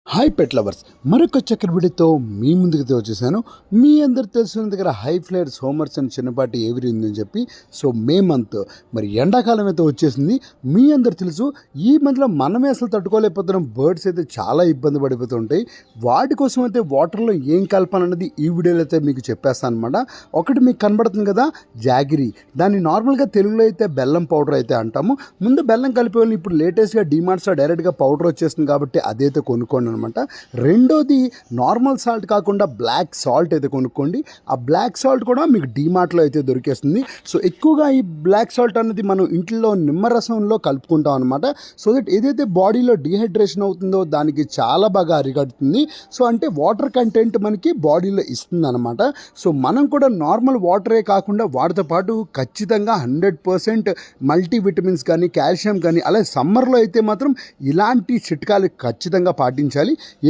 Hi pet lovers, మరొక చక్కటి వీడియోతో మీ ముందుకు వచ్చేసాను. మీ అందరు తెలిసిన దగ్గర హై ఫ్లేయర్స్ హోమర్స్ అని చిన్నపాటి ఏవిరి ఉందని చెప్పి మే మంత్ మరి ఎండాకాలం అయితే వచ్చేసింది. మీ అందరు తెలుసు, ఈ మంత్లో మనమే అసలు తట్టుకోలేకపోతున్నాం. బర్డ్స్ అయితే చాలా ఇబ్బంది పడిపోతుంటాయి. వాటి కోసం అయితే వాటర్లో ఏం కలపాలన్నది ఈ వీడియోలో అయితే మీకు చెప్పేస్తాను అనమాట. ఒకటి మీకు కనబడుతుంది కదా, జాగిరి. దాన్ని నార్మల్గా తెలుగులో అయితే బెల్లం పౌడర్ అయితే అంటాము. ముందు బెల్లం కలిపే వాళ్ళని ఇప్పుడు లేటెస్ట్గా డిమార్ట్స్లో డైరెక్ట్గా పౌడర్ వచ్చేస్తుంది కాబట్టి అదైతే కొనుక్కోండి అనమాట. రెండోది, నార్మల్ సాల్ట్ కాకుండా బ్లాక్ సాల్ట్ అయితే కొనుక్కోండి. ఆ బ్లాక్ సాల్ట్ కూడా మీకు డిమార్ట్లో అయితే దొరికేస్తుంది. సో ఎక్కువగా ఈ బ్లాక్ సాల్ట్ అనేది మనం ఇంట్లో నిమ్మరసంలో కలుపుకుంటాం అనమాట. సో దట్ ఏదైతే బాడీలో డీహైడ్రేషన్ అవుతుందో దానికి చాలా బాగా అరికడుతుంది. సో అంటే వాటర్ కంటెంట్ మనకి బాడీలో ఇస్తుంది అనమాట. సో మనం కూడా నార్మల్ వాటరే కాకుండా వాటితో పాటు ఖచ్చితంగా 100% మల్టీవిటమిన్స్ కానీ కాల్షియం కానీ, అలాగే సమ్మర్లో అయితే మాత్రం ఇలాంటి చిట్కాలు ఖచ్చితంగా పాటించాలి.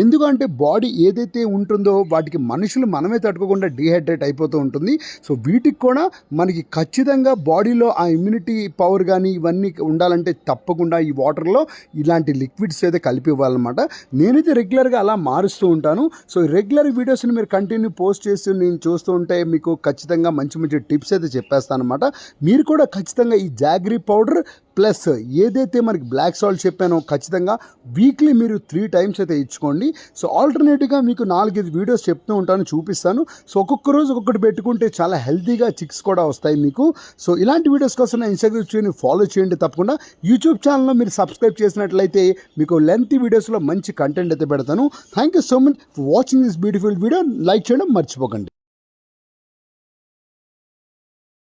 ఎందుకంటే బాడీ ఏదైతే ఉంటుందో వాటికి మనుషులు మనమే తట్టుకోకుండా డీహైడ్రేట్ అయిపోతూ ఉంటుంది. సో వీటికి కూడా మనకి ఖచ్చితంగా బాడీలో ఆ ఇమ్యూనిటీ పవర్ కానీ ఇవన్నీ ఉండాలంటే తప్పకుండా ఈ వాటర్లో ఇలాంటి లిక్విడ్స్ అయితే కలిపి ఇవ్వాలన్నమాట. నేనైతే రెగ్యులర్గా అలా మారుస్తూ ఉంటాను. సో రెగ్యులర్ వీడియోస్ని మీరు కంటిన్యూ పోస్ట్ చేసి నేను చూస్తూ ఉంటే మీకు ఖచ్చితంగా మంచి మంచి టిప్స్ అయితే చెప్పేస్తాను అనమాట. మీరు కూడా ఖచ్చితంగా ఈ జాగ్రీ పౌడర్ ప్లస్ ఏదైతే మనకి బ్లాక్ సాల్ట్ చెప్పానో ఖచ్చితంగా వీక్లీ మీరు 3 times అయితే ఇచ్చుకోండి. సో ఆల్టర్నేటివ్గా మీకు 4-5 వీడియోస్ చెప్తూ ఉంటాను, చూపిస్తాను. సో ఒక్కొక్క రోజు ఒక్కొక్కటి పెట్టుకుంటే చాలా హెల్తీగా చిక్స్ కూడా వస్తాయి మీకు. సో ఇలాంటి వీడియోస్ కోసం నా ఇన్స్టాగ్రామ్ ఫాలో చేయండి. తప్పకుండా యూట్యూబ్ ఛానల్లో మీరు సబ్స్క్రైబ్ చేసినట్లయితే మీకు లెంతీ వీడియోస్లో మంచి కంటెంట్ అయితే పెడతాను. Thank you so much for watching this beautiful video. Like చేయడం మర్చిపోకండి.